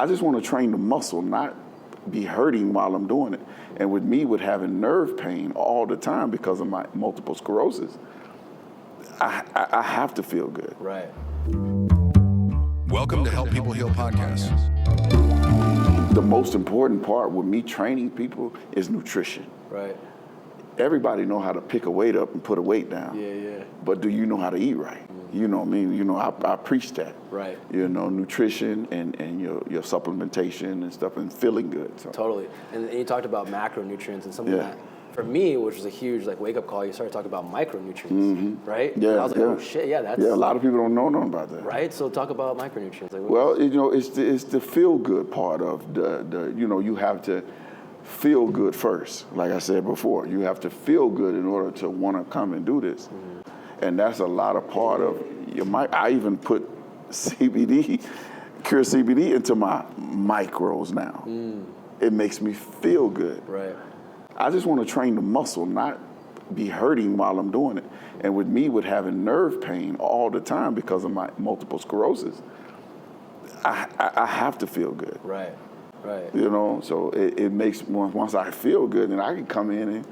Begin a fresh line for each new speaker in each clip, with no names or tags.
I just want to train the muscle, not be hurting while I'm doing it. And with me, with having nerve pain all the time because of my multiple sclerosis, I have to feel good.
Right.
Welcome to Help People Heal podcast.
The most important part with me training people is nutrition.
Right.
Everybody know how to pick a weight up and put a weight down.
Yeah.
But do you know how to eat right? You know what I mean? You know, I preach that.
Right.
You know, nutrition and your supplementation and stuff and feeling good. So.
Totally. And you talked about macronutrients and something that, for me, which was a huge wake-up call, you started talking about micronutrients, right?
Yeah,
and I was like, oh shit, that's...
Yeah, a lot of people don't know nothing about that.
Right? So talk about micronutrients.
Well, you know, it's the feel-good part of the you know, you have to feel good first. Like I said before, you have to feel good in order to want to come and do this. And that's a lot of part of your I even put CBD, Cure CBD into my micros now. It makes me feel good.
Right.
I just want to train the muscle, not be hurting while I'm doing it. And with me, with having nerve pain all the time because of my multiple sclerosis, I have to feel good.
Right.
You know, so it makes, once I feel good, then I can come in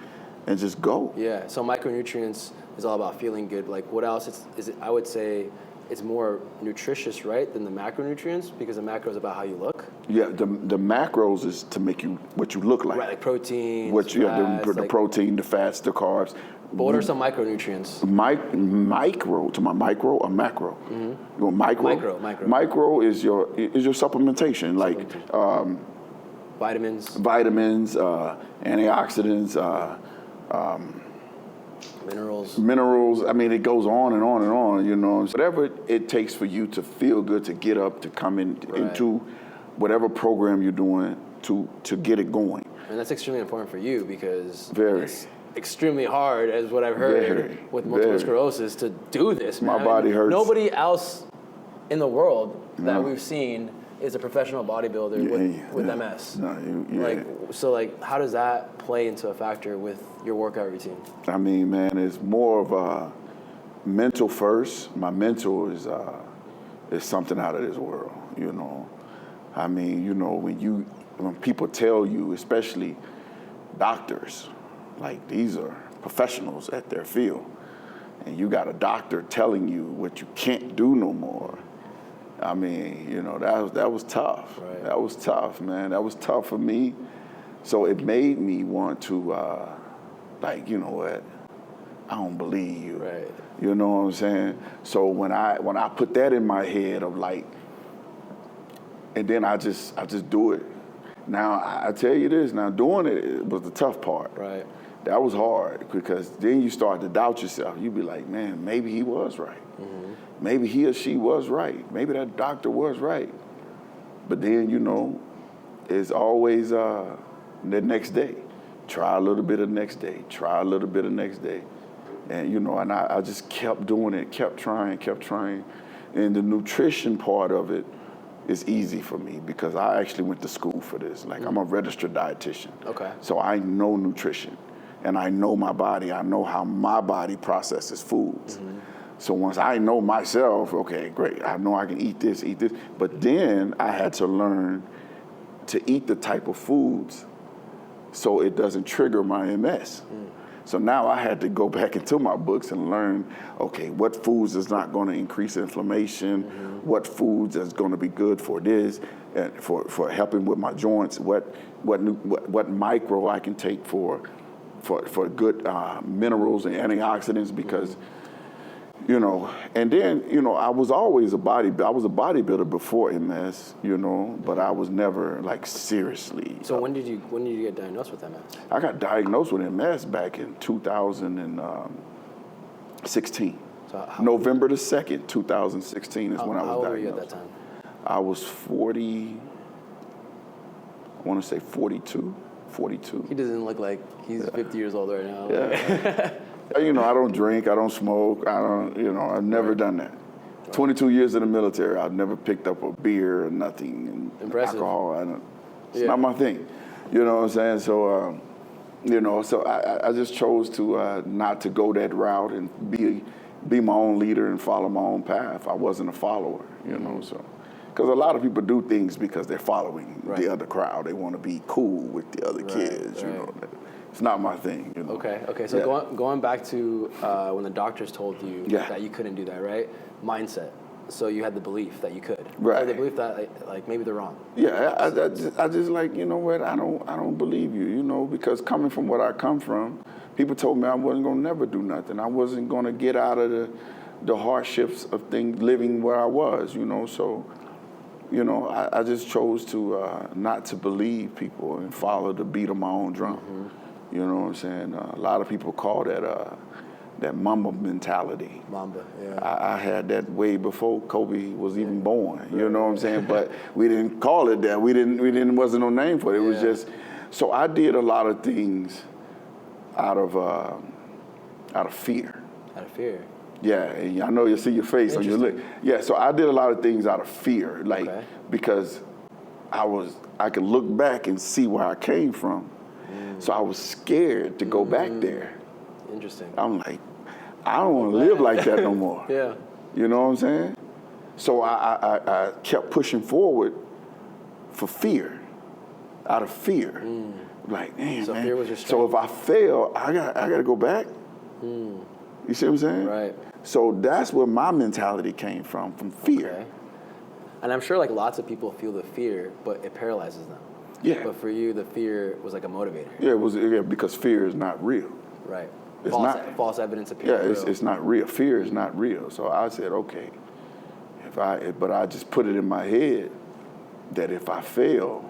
and just go.
Yeah, so micronutrients is all about feeling good. Like what else is it? I would say it's more nutritious, right, than the macronutrients, because the macro is about how you look.
Yeah, the macros is to make you what you look like.
Right, like protein.
The protein, the fats, the carbs.
But what are some micronutrients?
Micro, to my micro or macro? You want micro?
Micro.
Micro is your supplementation, like
vitamins,
antioxidants, minerals. I mean, it goes on and on and on, you know. Whatever it takes for you to feel good, to get up, to come into whatever program you're doing to get it going.
And that's extremely important for you because
Very.
It's extremely hard, as what I've heard with multiple sclerosis, to do this, man.
My body hurts.
Nobody else in the world that we've seen is a professional bodybuilder with MS. How does that play into a factor with your workout routine?
I mean, man, it's more of a mental first. My mental is something out of this world, you know. I mean, you know, when people tell you, especially doctors, like these are professionals at their field, and you got a doctor telling you what you can't do no more. I mean, you know, that was tough.
Right.
That was tough, man. That was tough for me. So it made me want to, you know what? I don't believe you.
Right.
You know what I'm saying? So when I put that in my head of like, and then I just do it. Now I tell you this. Now doing it was the tough part.
Right.
That was hard because then you start to doubt yourself. You be like, man, maybe he was right. Maybe he or she was right. Maybe that doctor was right. But then, you know, it's always the next day. Try a little bit of next day. Try a little bit of next day. And, you know, and I just kept doing it, kept trying. And the nutrition part of it is easy for me because I actually went to school for this. Like, I'm a registered dietitian.
Okay.
So I know nutrition. And I know my body. I know how my body processes foods. So once I know myself, okay, great, I know I can eat this. But then I had to learn to eat the type of foods so it doesn't trigger my MS. So now I had to go back into my books and learn, okay, what foods is not going to increase inflammation, what foods is going to be good for this, and for helping with my joints, what micro I can take for good minerals and antioxidants because. You know, and then, you know, I was always a bodybuilder before MS, you know, but I was never like seriously.
So when did you get diagnosed with MS?
I got diagnosed with MS back in 2016.
So
November the 2nd, 2016 is when I was diagnosed.
How old were you at that time?
I was 40, I want to say 42.
He doesn't look like he's 50 years old right now.
Yeah. You know, I don't drink, I don't smoke, I've never done that. 22 years in the military, I've never picked up a beer or nothing. And
impressive.
Alcohol, it's not my thing. You know what I'm saying? So, you know, so I just chose to not to go that route and be my own leader and follow my own path. I wasn't a follower, you know, so. Because a lot of people do things because they're following
Right.
the other crowd. They want to be cool with the other kids, you know. It's not my thing, you know.
Okay. So going back to when the doctors told you
Yeah.
that you couldn't do that, right? Mindset. So you had the belief that you could,
Right?
Or the belief that like maybe they're wrong.
Yeah, I just like, you know what? I don't believe you, you know, because coming from what I come from, people told me I wasn't gonna never do nothing. I wasn't gonna get out of the hardships of things living where I was, you know. So, you know, I just chose to not to believe people and follow the beat of my own drum. Mm-hmm. You know what I'm saying? A lot of people call that Mamba mentality.
Mamba, yeah.
I had that way before Kobe was even born. You know what I'm saying? But we didn't call it that. We didn't. Wasn't no name for it. It was just. So I did a lot of things out of fear.
Out of fear.
Yeah, and I know you see your face on your lip. Yeah, so I did a lot of things out of fear, like because I could look back and see where I came from. So I was scared to go back there.
Interesting.
I'm like, I don't want to live like that no more.
Yeah.
You know what I'm saying? So I kept pushing forward for fear, out of fear. Like, damn,
so
man.
Fear was your strength.
So if I fail, I got to go back. You see what I'm saying?
Right.
So that's where my mentality came from fear.
Okay. And I'm sure like lots of people feel the fear, but it paralyzes them.
Yeah.
But for you, the fear was like a motivator.
Yeah, it was because fear is not real.
Right.
It's not.
False evidence appears real.
It's not real. Fear is not real. So I said, okay, but I just put it in my head that if I fail,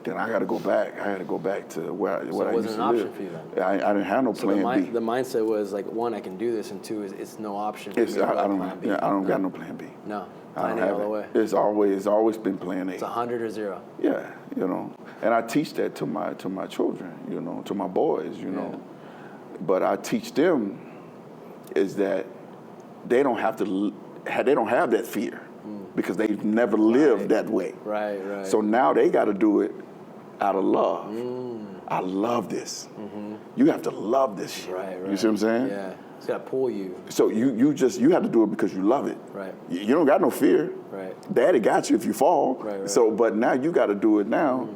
then I got to go back. I had to go back to where I used to live.
So it wasn't an option for you then?
I didn't have no plan B.
The mindset was like, one, I can do this, and two, it's no option for me to
I
go
don't.
plan B.
Yeah, I don't got no plan B.
No.
I don't
Plan A
have
all the
it.
way.
It's always been plan A.
It's 100 or 0.
Yeah, you know, and I teach that to my children, you know, to my boys, you know. But I teach them is that they don't have that fear because they've never lived that way.
Right.
So now they got to do it out of love. I love this. You have to love this shit.
Right.
You see what I'm saying?
Yeah. It's got to pull you.
So you have to do it because you love it.
Right.
You don't got no fear.
Right.
Daddy got you if you fall.
Right.
So, but now you got to do it now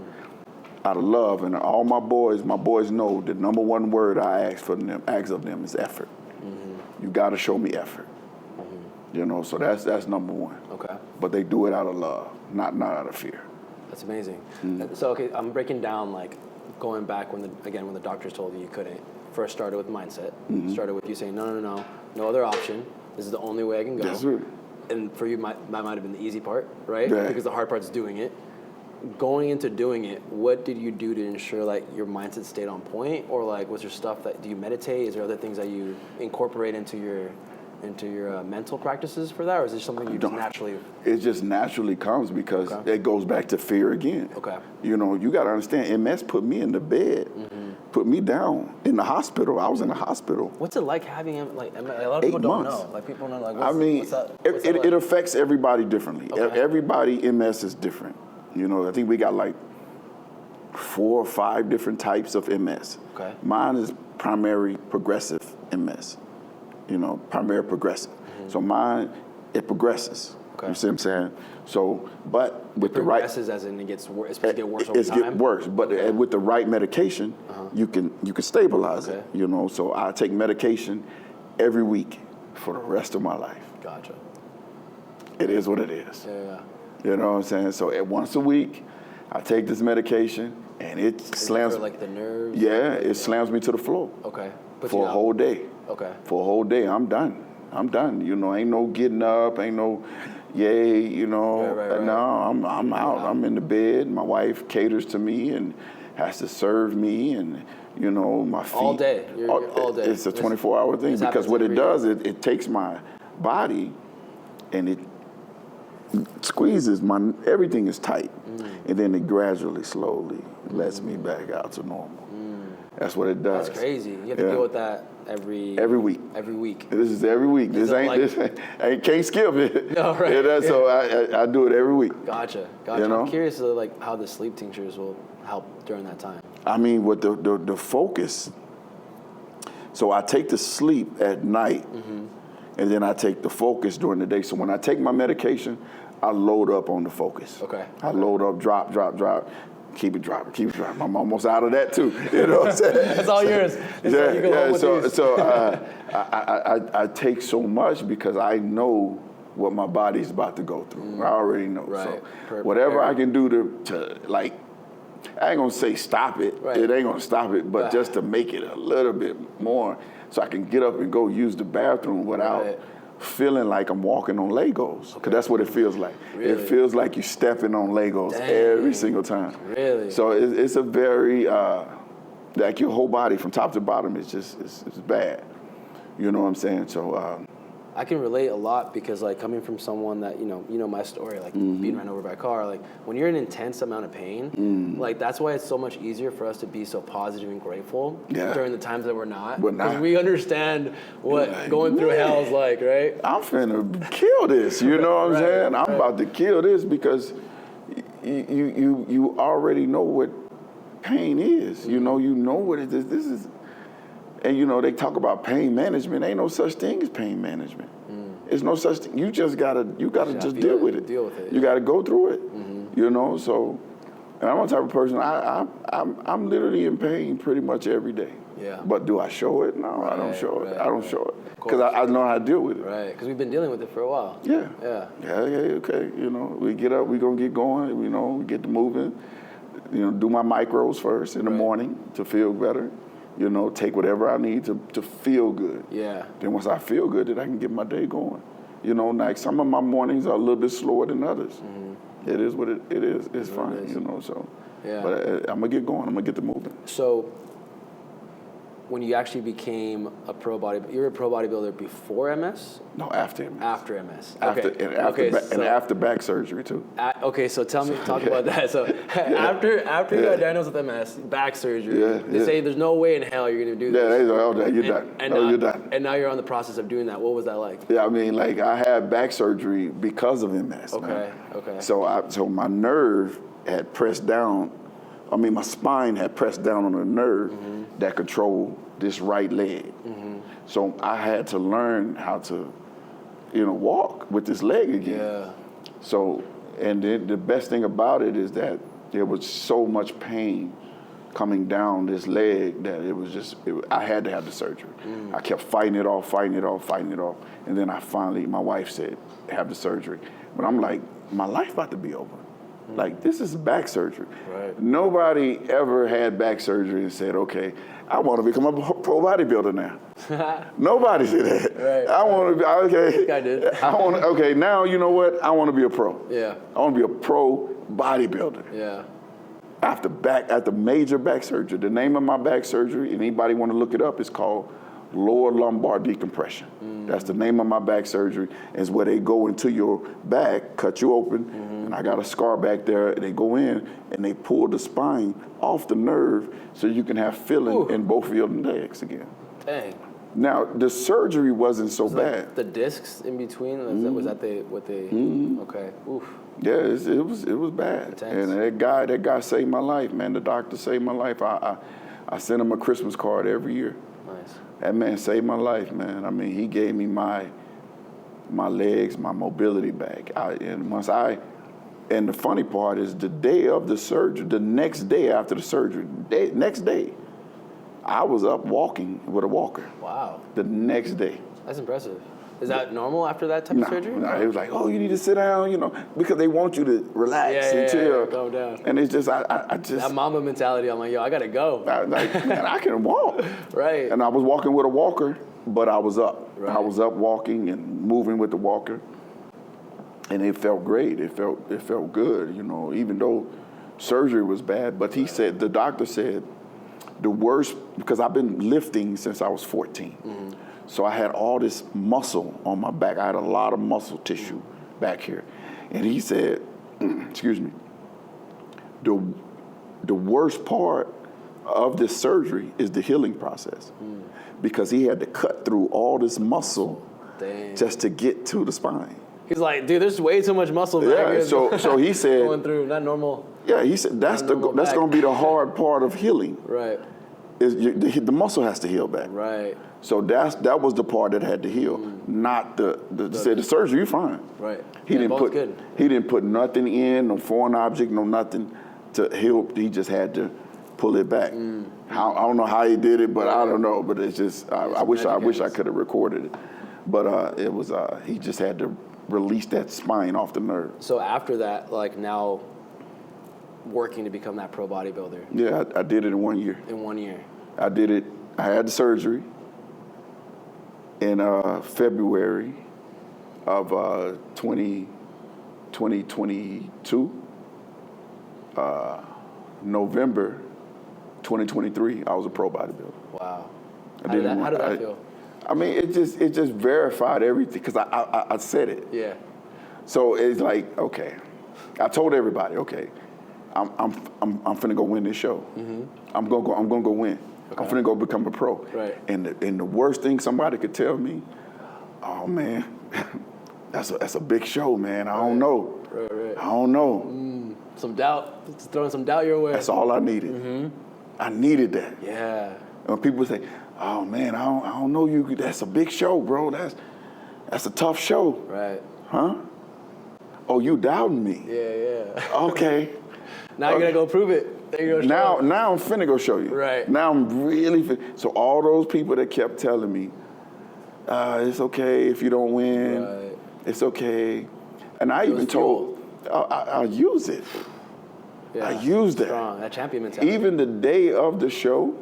out of love. And all my boys know the number one word I ask of them is effort. You got to show me effort. You know, so that's number one.
Okay.
But they do it out of love, not out of fear.
That's amazing. So, okay, I'm breaking down, like, going back when the doctors told you couldn't. First started with mindset. Started with you saying, no other option. This is the only way I can go.
That's right.
And for you, that might have been the easy part, right?
Yeah.
Because the hard part's doing it. Going into doing it, what did you do to ensure, like, your mindset stayed on point? Or, like, was there stuff do you meditate? Is there other things that you incorporate into your mental practices for that, or is it something you just naturally?
It just naturally comes because it goes back to fear again.
Okay.
You know, you got to understand. MS put me in the bed, put me down in the hospital. I was in the hospital.
What's it like having a lot of people
8
don't
months.
know. Like people don't know. Like, what's that like?
It affects everybody differently.
Okay.
Everybody MS is different. You know, I think we got like 4 or 5 different types of MS.
Okay.
Mine is primary progressive MS. You know, primary progressive. So mine, it progresses.
Okay.
You see what I'm saying? So, but with the right,
Progresses as in it gets worse. It's supposed to get worse over
it's
time.
get worse. But with the right medication, you can stabilize it. You know, so I take medication every week for the rest of my life.
Gotcha.
It is what it is.
Yeah.
You know what I'm saying? So once a week, I take this medication, and it slams.
For like the nerves.
Yeah, it slams me to the floor.
Okay.
For a whole day.
Okay.
For a whole day, I'm done. You know, ain't no getting up, ain't no, yay, you know.
Right.
No, I'm out. I'm in the bed. My wife caters to me and has to serve me, and you know, my feet.
All day. You're all day.
It's a 24-hour thing because what it does, it takes my body, and it squeezes everything is tight, and then it gradually, slowly lets me back out to normal. That's what it does.
That's crazy. You have to deal with that every
week.
Every week.
This is every week. I can't skip it.
No, right.
You know, so I do it every week.
Gotcha.
You know?
I'm curious like how the sleep tinctures will help during that time.
I mean, with the focus. So I take the sleep at night, and then I take the focus during the day. So when I take my medication, I load up on the focus.
Okay.
I load up, drop, keep it dropping. I'm almost out of that too. You know what I'm saying?
That's all yours.
I take so much because I know what my body's about to go through. I already know.
Right.
So whatever I can do to like, I ain't gonna say stop it.
Right.
It ain't gonna stop it, but just to make it a little bit more, so I can get up and go use the bathroom without feeling like I'm walking on Legos. Because that's what it feels like.
Really?
It feels like you're stepping on Legos every single time.
Really?
So it's a very like your whole body from top to bottom is just it's bad. You know what I'm saying? So.
I can relate a lot because, like, coming from someone that, you know my story, like being ran over by a car, like, when you're in an intense amount of pain, like, that's why it's so much easier for us to be so positive and grateful during the times that we're not. Because we understand what going through hell is like, right? I'm
finna kill this, you know what I'm saying? I'm about to kill this because you already know what pain is. You know what it is. This is... And they talk about pain management. Ain't no such thing as pain management. There's no such thing. You just gotta just deal with it. You gotta go through it. So, and I'm the type of person. I'm literally in pain pretty much every day. Yeah. But do I show it? No, I don't show it. I don't show it because I know how to deal with it.
Right. Because we've been dealing with it for a while.
Yeah. Okay. We get up. We gonna get going. We get to moving. Do my micros first in the morning to feel better. Take whatever I need to feel good. Yeah. Then once I feel good, then I can get my day going. Like some of my mornings are a little bit slower than others. It is what it is. It's fine, so. Yeah. But I'm going to get going. I'm going to get to moving.
So when you actually became a pro bodybuilder, you were a pro bodybuilder before MS?
No, after MS.
After MS.
And after back surgery too.
So talk about that. So after you got diagnosed with MS, back surgery, they say there's no way in hell you're going to do this.
Yeah, they say, you're done. You're done.
And now you're on the process of doing that. What was that like?
Yeah, I mean, like I had back surgery because of MS. Okay. So my nerve had pressed down. I mean, my spine had pressed down on a nerve that controlled this right leg. So I had to learn how to, walk with this leg again. Yeah. So, and then the best thing about it is that there was so much pain coming down this leg that it was just, I had to have the surgery. I kept fighting it off. And then my wife said, have the surgery. But I'm like, my life about to be over. Like, this is back surgery. Right. Nobody ever had back surgery and said, okay, I want to become a pro bodybuilder now. Nobody said that. Right. I want to be, okay. This guy did. Now you know what? I want to be a pro. Yeah. I want to be a pro bodybuilder. Yeah. After major back surgery, the name of my back surgery, anybody want to look it up, it's called lower lumbar decompression. That's the name of my back surgery. It's where they go into your back, cut you open, and I got a scar back there. They go in and they pull the spine off the nerve so you can have feeling in both of your legs again. Dang. Now, the surgery wasn't so bad.
Like the discs in between, was that what they, okay, oof.
Yeah, it was bad. Intense. And that guy saved my life, man. The doctor saved my life. I sent him a Christmas card every year. Nice. That man saved my life, man. I mean, he gave me my legs, my mobility back. And the funny part is the day of the surgery, the next day after the surgery, next day, I was up walking with a walker. Wow. The next day.
That's impressive. Is that normal after that type of surgery?
No, it was like, oh, you need to sit down, because they want you to relax and chill. Calm down. And it's just, I just...
That mama mentality, I'm like, yo, I got to go.
Man, I can walk. Right. And I was walking with a walker, but I was up. Right. I was up walking and moving with the walker. And it felt great. It felt good, even though surgery was bad. But the doctor said, the worst, because I've been lifting since I was 14. So I had all this muscle on my back. I had a lot of muscle tissue back here. And he said, excuse me, the worst part of this surgery is the healing process. Because he had to cut through all this muscle just to get to the spine.
He's like, dude, there's way too much muscle back here.
So he said,
going through, not normal.
Yeah, he said that's going to be the hard part of healing. Right. The muscle has to heal back. Right. So that was the part that had to heal, not the surgery. You're fine.
Right.
He didn't put nothing in, no foreign object, no nothing to heal. He just had to pull it back. I don't know how he did it, but I don't know. But it's just I wish I could have recorded it. But it was he just had to release that spine off the nerve.
So after that, like now, working to become that pro bodybuilder.
Yeah, I did it in 1 year.
In 1 year.
I did it. I had the surgery in February of 2022. November 2023, I was a pro bodybuilder.
Wow. How did that feel?
I mean, it just verified everything because I said it.
Yeah.
So it's like, okay, I told everybody, okay, I'm finna go win this show. I'm gonna go win. Okay. I'm finna go become a pro.
Right.
And the worst thing somebody could tell me, oh man, that's a big show, man. I don't know.
Right.
I don't know.
Some doubt. Just throwing some doubt your way.
That's all I needed. I needed that.
Yeah.
And people say, oh man, I don't know you. That's a big show, bro. That's a tough show.
Right.
Huh? Oh, you doubting me?
Yeah.
Okay.
Now you're gonna go prove it.
Now I'm finna go show you.
Right.
Now I'm really so all those people that kept telling me, it's okay if you don't win.
Right.
It's okay. And I even told, I'll use it.
Yeah.
I used that.
Strong. That champion mentality.
Even the day of the show,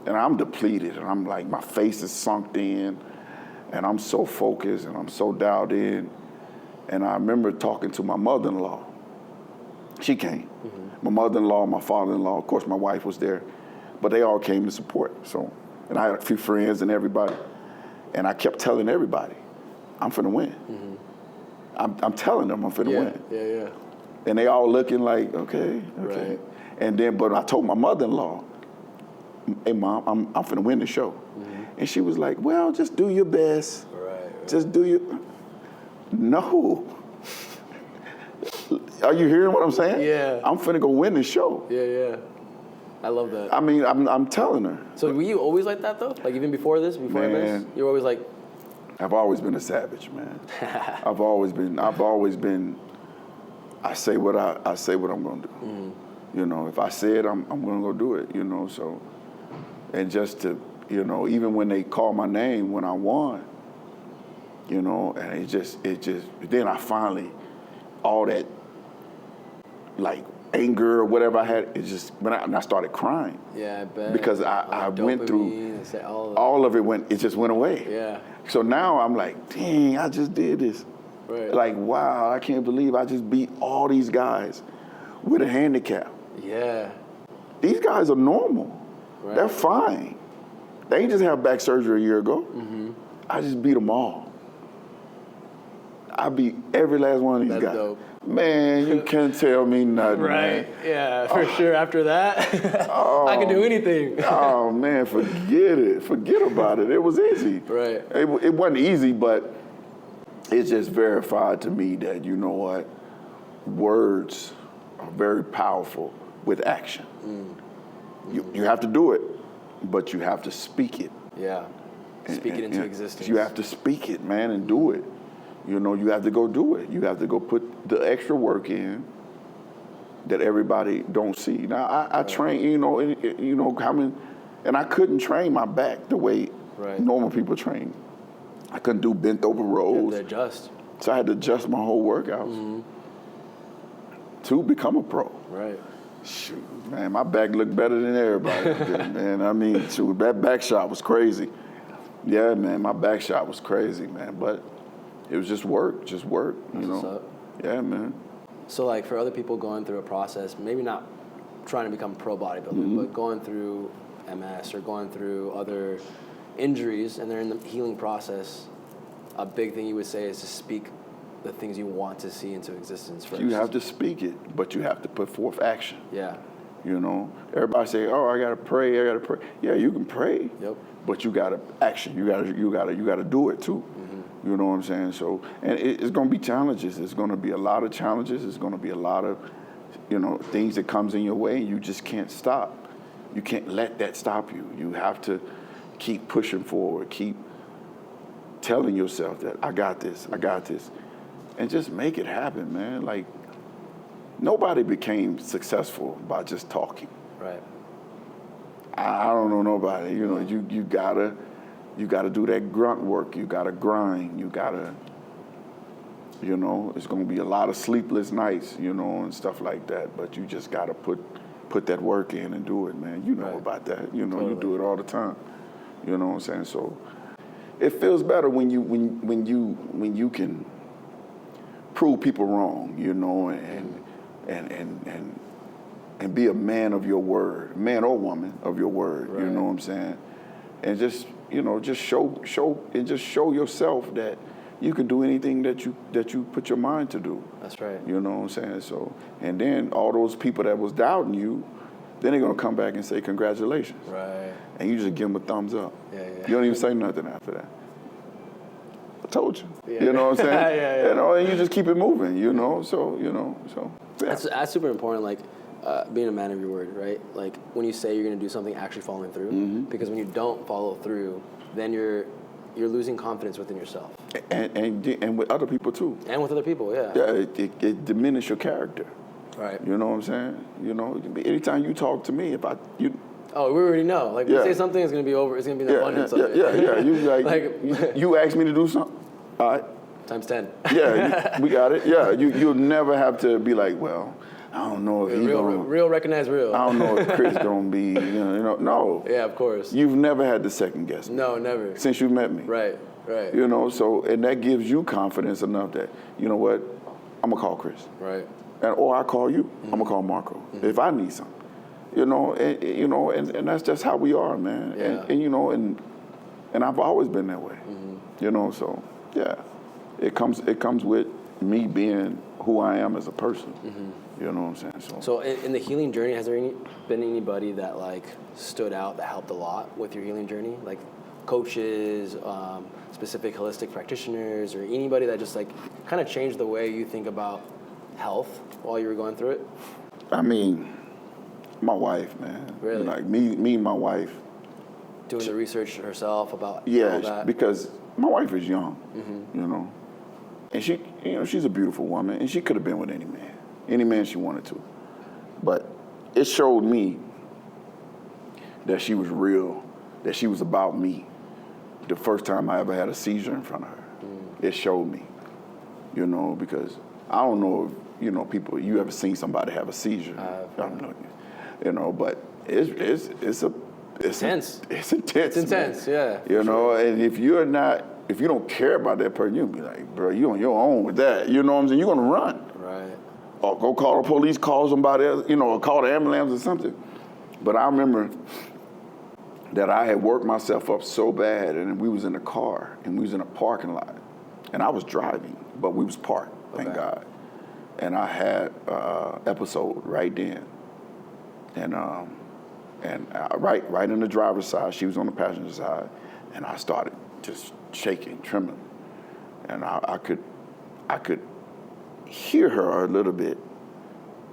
and I'm depleted, and I'm like, my face is sunk in, and I'm so focused, and I'm so dialed in. And I remember talking to my mother-in-law. She came. My mother-in-law, my father-in-law, of course my wife was there, but they all came to support. So, and I had a few friends and everybody, and I kept telling everybody, I'm finna win. I'm telling them I'm finna win.
Yeah.
And they all looking like, okay.
Right.
And then, but I told my mother-in-law, hey mom, I'm finna win the show. And she was like, well, just do your best.
Right.
Just do your, no. Are you hearing what I'm saying?
Yeah.
I'm finna go win this show.
Yeah. I love that.
I mean, I'm telling her.
So were you always like that though? Like even before this,
Man.
you were always like.
I've always been a savage, man. I've always been. I say what I'm gonna do. You know, if I say it, I'm gonna go do it. You know, so, and just to, you know, even when they call my name when I won, you know, and it just. Then I finally, all that, like anger or whatever I had, it just when I started crying.
Yeah, I bet.
Because I went through
all
of it. It just went away.
Yeah.
So now I'm like, dang, I just did this.
Right.
Like, wow, I can't believe I just beat all these guys with a handicap.
Yeah.
These guys are normal.
Right.
They're fine. They ain't just had back surgery a year ago. I just beat them all. I beat every last one of these guys.
Dope.
Man, you can't tell me nothing,
Right.
man.
Yeah, for sure. After that, I can do anything.
Oh, man, forget it. Forget about it. It was easy.
Right.
It wasn't easy, but it just verified to me that, you know what, words are very powerful with action. You have to do it, but you have to speak it.
Yeah. Speak it into existence.
You have to speak it, man, and do it. You know, you have to go do it. You have to go put the extra work in that everybody don't see. Now, I train, you know, coming, and I couldn't train my back the way normal people train. I couldn't do bent over rows.
You had to adjust.
So I had to adjust my whole workouts to become a pro.
Right.
Shoot, man, my back looked better than everybody did, man. I mean, shoot, that back shot was crazy. Yeah, man, my back shot was crazy, man. But it was just work, you know.
What's up?
Yeah, man.
So, like, for other people going through a process, maybe not trying to become a pro bodybuilder, but going through MS or going through other injuries and they're in the healing process, a big thing you would say is to speak the things you want to see into existence first.
You have to speak it, but you have to put forth action.
Yeah.
You know, everybody say, "Oh, I gotta pray. Yeah, you can pray.
Yep.
But you gotta action. You gotta do it too. You know what I'm saying? So, and it's gonna be challenges. It's gonna be a lot of challenges. It's gonna be a lot of, you know, things that comes in your way. And you just can't stop. You can't let that stop you. You have to keep pushing forward, keep telling yourself that I got this, and just make it happen, man. Like, nobody became successful by just talking.
Right.
I don't know nobody. You know, you gotta do that grunt work. You gotta grind. You gotta, you know, it's gonna be a lot of sleepless nights, you know, and stuff like that. But you just gotta put that work in and do it, man. You know about that. You know, you do it all the time. You know what I'm saying? So it feels better when you can prove people wrong, you know, and be a man of your word, man or woman of your word. Right. You know what I'm saying? And just, you know, just show yourself that you can do anything that you put your mind to do. That's right. You know what I'm saying? So, and then all those people that was doubting you, then they're gonna come back and say congratulations. Right. And you just give them a thumbs up. Yeah. You don't even say nothing after that. I told you. Yeah. You know what I'm saying? Yeah. You know, and you just keep it moving. You know, so yeah.
That's super important. Like. Being a man of your word, right? Like when you say you're going to do something, actually following through. Mm-hmm. Because when you don't follow through, then you're losing confidence within yourself.
And with other people too.
And with other people, yeah.
Yeah, it diminishes your character. Right. You know what I'm saying? You know, anytime you talk to me,
oh, we already know. Like, when you say something, it's going to be over. It's going to be the abundance of it.
Yeah. You you ask me to do something, all right.
Times 10.
Yeah, we got it. Yeah, you'll never have to be like, well, I don't know if he's
real recognize real.
I don't know if Chris gonna be, you know, no.
Yeah, of course.
You've never had to second guess me.
No, never.
Since you met me.
Right.
You know, so, and that gives you confidence enough that, you know what, I'm gonna call Chris. Right. Or I call you. Mm-hmm. I'm gonna call Marco if I need something. You know, and that's just how we are, man. Yeah. And you know, and I've always been that way. Mm-hmm. You know, so yeah, it comes with me being who I am as a person. Mm-hmm. You know what I'm saying?
So in the healing journey, has there been anybody that like stood out that helped a lot with your healing journey? Like coaches, specific holistic practitioners, or anybody that just like kind of changed the way you think about health while you were going through it?
I mean, my wife, man. Really? Like me and my wife.
Doing the research herself about all that?
Yeah, because my wife is young, you know. And she, you know, she's a beautiful woman, and she could have been with any man she wanted to. But it showed me that she was real, that she was about me. The first time I ever had a seizure in front of her, it showed me, you know, because I don't know if, you know, people, you ever seen somebody have a seizure? I don't know, you know, but it's intense. It's intense,
yeah.
You know, and if you don't care about that person, you'll be like, bro, you on your own with that. You know what I'm saying? You're gonna run. Right. Or go call the police, call somebody else, you know, or call the ambulance or something. But I remember that I had worked myself up so bad, and we was in a car, and we was in a parking lot. And I was driving, but we was parked, thank God. And I had an episode right then. And right in the driver's side, she was on the passenger side, and I started just shaking, trembling. And I could hear her a little bit,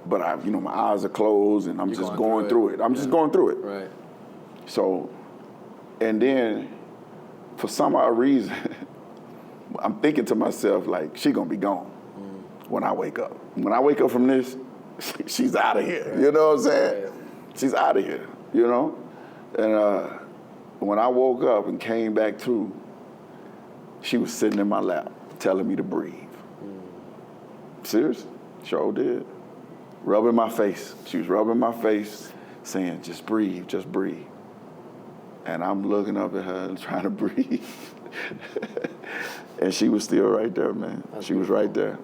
but my eyes are closed and I'm just going through it. I'm just going through it. Right. So, and then for some odd reason, I'm thinking to myself, like, she gonna be gone when I wake up. When I wake up from this, she's out of here. Right. You know what I'm saying? Right. She's out of here, you know? And when I woke up and came back to, she was sitting in my lap telling me to breathe. Serious? Sure did. Rubbing my face. She was rubbing my face, saying, just breathe, just breathe. And I'm looking up at her and trying to breathe. And she was still right there, man. She was right there.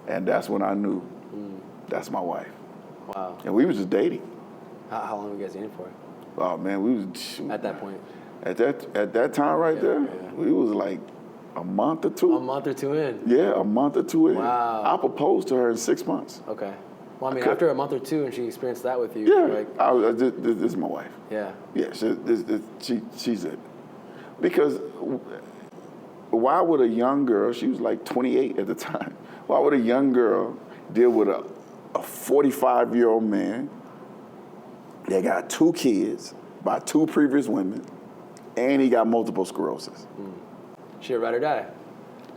And that's when I knew that's my wife. Wow. And we was just dating.
How long were you guys dating for?
Oh, man, we was...
At that point?
At that time there, we was like a month or two.
A month or two in?
Yeah, a month or two in.
Wow.
I proposed to her in 6 months.
Okay. Well, I mean, after a month or two and she experienced that with you.
Yeah, this is my wife.
Yeah.
Yeah, she's it. Because why would a young girl, she was like 28 at the time, why would a young girl deal with a 45-year-old man that got 2 kids by 2 previous women, and he got multiple sclerosis.
She a ride or die.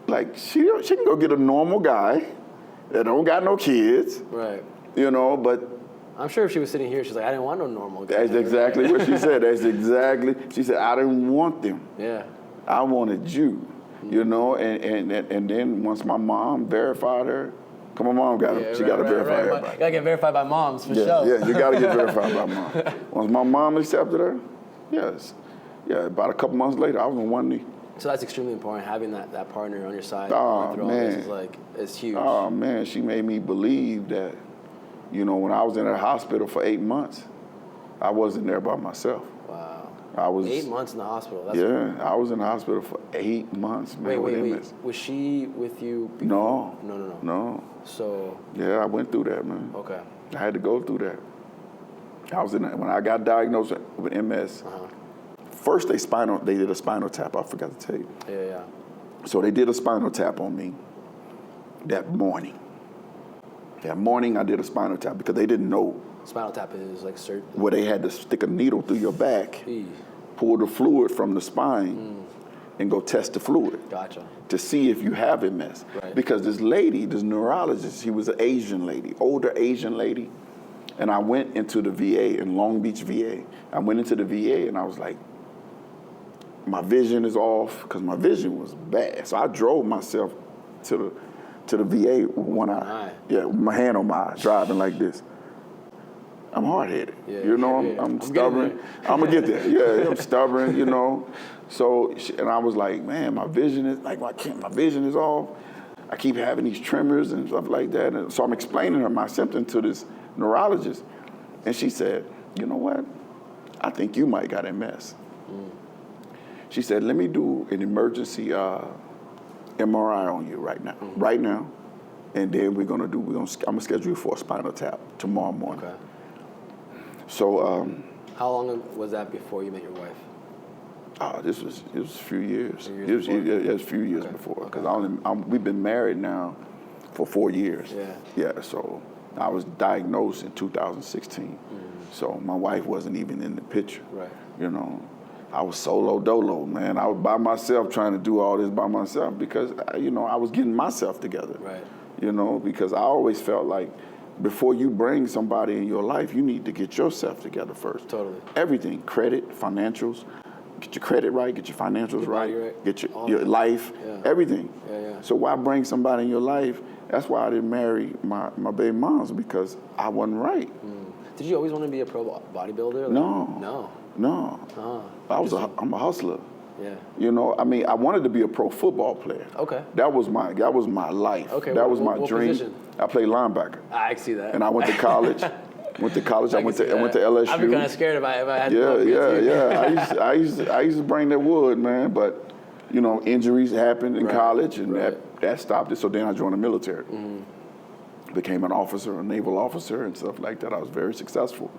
Like, she can go get a normal guy that don't got no kids,
Right.
you know, but
I'm sure if she was sitting here, she's like, I didn't want no normal guy.
that's exactly what she said. That's exactly, she said, I didn't want them.
Yeah.
I wanted you, you know, and then once my mom verified her, come on, mom got to, she got to verify everybody.
Gotta get verified by moms for sure.
Yeah, you got to get verified by mom. Once my mom accepted her, yes. Yeah, about a couple months later, I was on one knee.
So that's extremely important, having that partner on your side.
Oh,
through all
man.
this is like, it's huge.
Oh, man, she made me believe that, you know, when I was in the hospital for 8 months, I wasn't there by myself.
Wow.
I was
8 months in the hospital. That's
I was in the hospital for 8 months, man.
Wait. Was she with you before?
No.
So.
Yeah, I went through that, man.
Okay.
I had to go through that. When I got diagnosed with MS, first they did a spinal tap. I forgot to tell you.
Yeah.
So they did a spinal tap on me that morning. That morning I did a spinal tap because they didn't know.
Spinal tap is like
where they had to stick a needle through your back, pull the fluid from the spine, and go test the fluid.
Gotcha.
To see if you have MS.
Right.
Because this lady, this neurologist, she was an Asian lady, older Asian lady. And I went into the VA, in Long Beach, VA. I went into the VA and I was like, my vision is off, because my vision was bad. So I drove myself to the VA with one eye. Yeah, with my hand on my eye, driving like this. I'm hard-headed. Yeah, you know, I'm stubborn. I'm going to get there. Yeah, I'm stubborn, you know. So, and I was like, man, my vision is, like, my vision is off. I keep having these tremors and stuff like that. And so I'm explaining her my symptoms to this neurologist. And she said, you know what? I think you might got MS. She said, let me do an emergency MRI on you right now. And then I'm going to schedule you for a spinal tap tomorrow morning.
Okay.
So,
how long was that before you met your wife?
It was a few years. It was a few years before, because we've been married now for 4 years. Yeah. So I was diagnosed in 2016. So my wife wasn't even in the picture. Right. You know, I was solo dolo, man. I was by myself trying to do all this by myself because, you know, I was getting myself together. Right. You know, because I always felt like before you bring somebody in your life, you need to get yourself together first. Totally. Everything, credit, financials, get your credit right, get your financials right, get your life, everything. So why bring somebody in your life? That's why I didn't marry my baby moms, because I wasn't right.
Did you always want to be a pro bodybuilder?
No. I'm a hustler.
Yeah.
You know, I mean, I wanted to be a pro football player. Okay. That was my life. Okay. That was my dream. Position? I played linebacker.
I see that.
And I went to college. I went to LSU.
I'd be kind of scared if I had to go
I used to bring that wood, man, but you know, injuries happened in college, and that stopped it. So then I joined the military. Became an officer, a naval officer, and stuff like that. I was very successful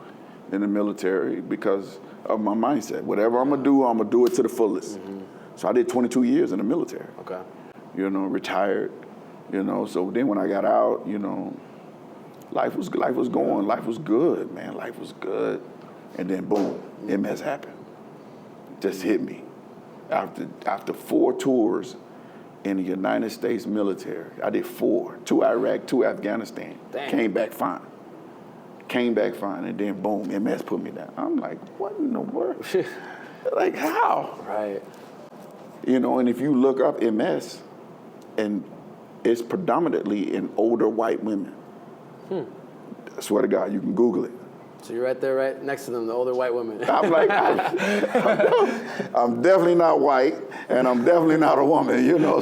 in the military because of my mindset. Whatever I'm gonna do it to the fullest. So I did 22 years in the military. Okay. You know, retired. You know, so then when I got out, you know, life was going. Life was good, man. Life was good. And then boom, MS happened. Just hit me. After 4 tours in the United States military, I did 4. 2 Iraq, 2 Afghanistan. Dang. Came back fine. And then boom, MS put me down. I'm like, what in the world? Like, how? Right. You know, and if you look up MS, and it's predominantly in older white women. I swear to God, you can Google it.
So you're right there, right next to them, the older white women.
I'm like, I'm definitely not white, and I'm definitely not a woman, you know.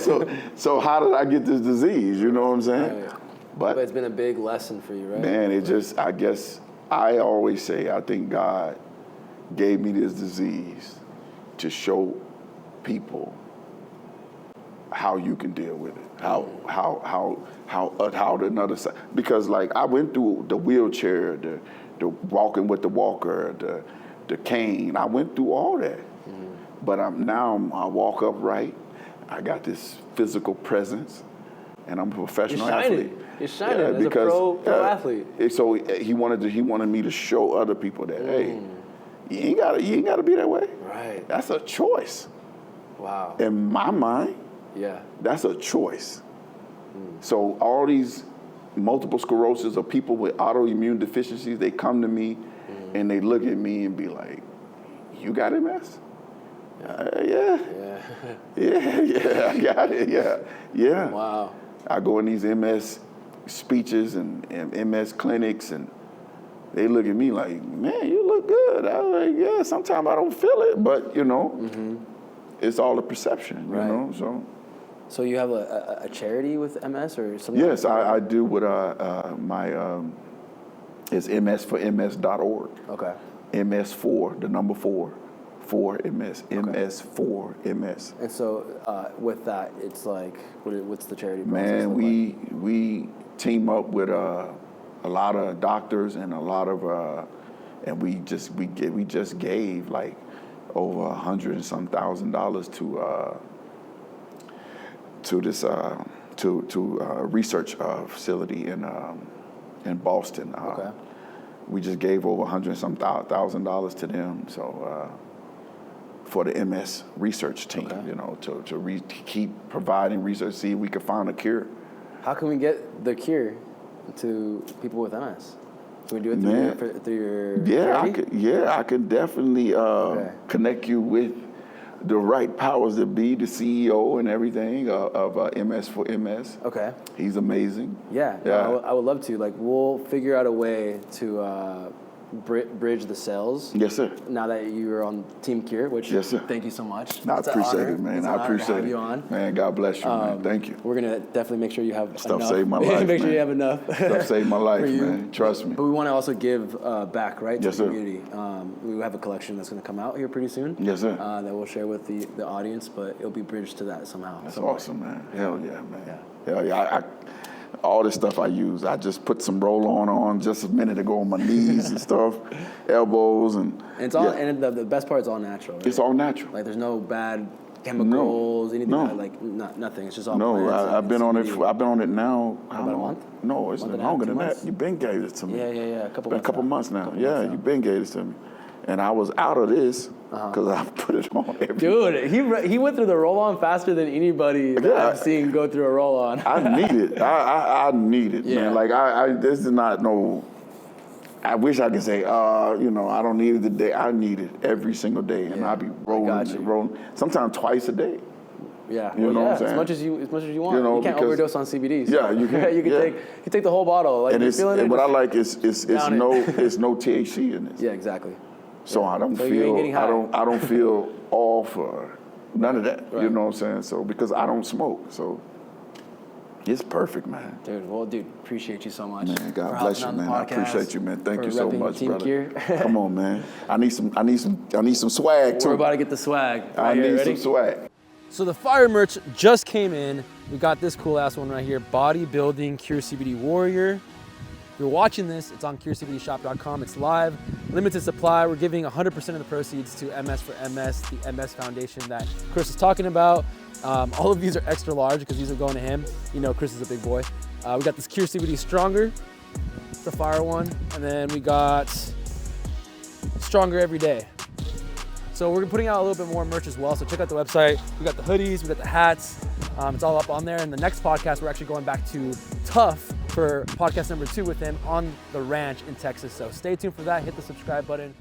So how did I get this disease? You know what I'm saying?
Right. But it's been a big lesson for you, right?
Man, I guess I always say, I think God gave me this disease to show people how you can deal with it, how another side. Because like I went through the wheelchair, the walking with the walker, the cane. I went through all that, but I walk upright. I got this physical presence, and I'm a professional athlete.
You're shining as a pro athlete.
So he wanted me to show other people that hey, You ain't gotta be that way.
Right.
That's a choice.
Wow.
In my mind,
Yeah.
that's a choice. So all these multiple sclerosis or people with autoimmune deficiencies, they come to me and they look at me and be like, "You got MS?" Yeah. Yeah, I got it. Yeah.
Wow.
I go in these MS speeches and MS clinics, and they look at me like, "Man, you look good." I was like, "Yeah, sometimes I don't feel it, but it's all a perception,
Right.
you know."
So you have a charity with MS or something?
Yes, I do with it's msforms.org.
Okay.
MS4, the number 4 MS,
Okay.
MS4MS.
And so with that, it's like, what's the charity process
Man,
look like?
we team up with a lot of doctors and a lot of and we just gave like over $100 and some thousand to this to a research facility in Boston.
Okay.
We just gave over $100 and some thousand to them. So for the MS research team,
Okay.
to keep providing research, see if we could find a cure.
How can we get the cure to people with MS? Can we do it through your charity?
I could definitely connect you with the right powers that be, the CEO and everything of MS4MS.
Okay.
He's amazing.
Yeah. I would love to. Like, we'll figure out a way to bridge the sales.
Yes, sir.
Now that you're on Team Cure, which
Yes, sir.
Thank you so much.
I
It's an
appreciate
honor.
it, man.
It's an
I
honor to
appreciate
have
it.
you on.
Man, God bless you, man. Thank you.
We're gonna definitely make sure you have
Stuff
enough.
saved my life,
Make sure
man.
you have enough.
Stuff saved my life,
for you.
man. Trust me.
But we want to also give back, right, to
Yes,
the
sir.
community. We have a collection that's going to come out here pretty soon.
Yes, sir.
That we'll share with the audience, but it'll be bridged to that somehow.
That's
somewhere.
awesome, man. Hell yeah, man.
Yeah.
Hell yeah. All this stuff I use, I just put some roll-on on just a minute ago on my knees and stuff, elbows and
And it's all, and the best part is all natural. Right?
It's all natural.
Like there's no bad chemicals, anything
No.
like nothing. It's just all
No,
plants
I've been on it.
CBD.
I've been on it now. How
About a
long?
month?
No, it's
Month
been
and a half,
longer
2
than that.
months?
You've been gave this to me.
Yeah. A couple
Been
months.
a couple months now.
Couple
Yeah,
months now.
you've been gave this to me, and I was out of this because I put it on every.
Dude, he went through the roll-on faster than anybody that
Yeah.
I've seen go through a roll-on.
I need it. I need it,
Yeah.
man. Like this is not no. I wish I could say, I don't need it today. I need it every single day, and I be rolling. Sometimes twice a day.
Yeah,
You know what I'm
as
saying?
much as you want.
You know,
You can't
because-
overdose on CBD.
Yeah, you can.
you can take the whole bottle. Like
And
you're feeling it.
what I
just-
like is
down it.
it's no THC in this.
Yeah, exactly.
So I don't
So you ain't getting
feel
high.
I don't feel off or none of that.
Right.
You know what I'm saying? So because I don't smoke, so it's perfect, man.
Dude, appreciate you so much.
Man,
for
God
hopping
bless you,
on the
man. I
podcast,
appreciate you, man. Thank
for
you so
repping
much,
Team
brother.
Cure.
Come on, man. I need some swag too.
We're about to get the swag.
I
Right here,
need
ready?
some swag.
So the fire merch just came in. We got this cool ass one right here, Bodybuilding Cure CBD Warrior. If you're watching this, it's on curecbdshop.com. It's live, limited supply. We're giving 100% of the proceeds to MS for MS, the MS foundation that Chris is talking about. All of these are extra large because these are going to him. You know, Chris is a big boy. We got this Cure CBD Stronger, it's the fire one, and then we got Stronger Every Day. So we're putting out a little bit more merch as well. So check out the website. We got the hoodies, we got the hats. It's all up on there. And the next podcast, we're actually going back to Tough for podcast number 2 with him on the ranch in Texas. So stay tuned for that. Hit the subscribe button.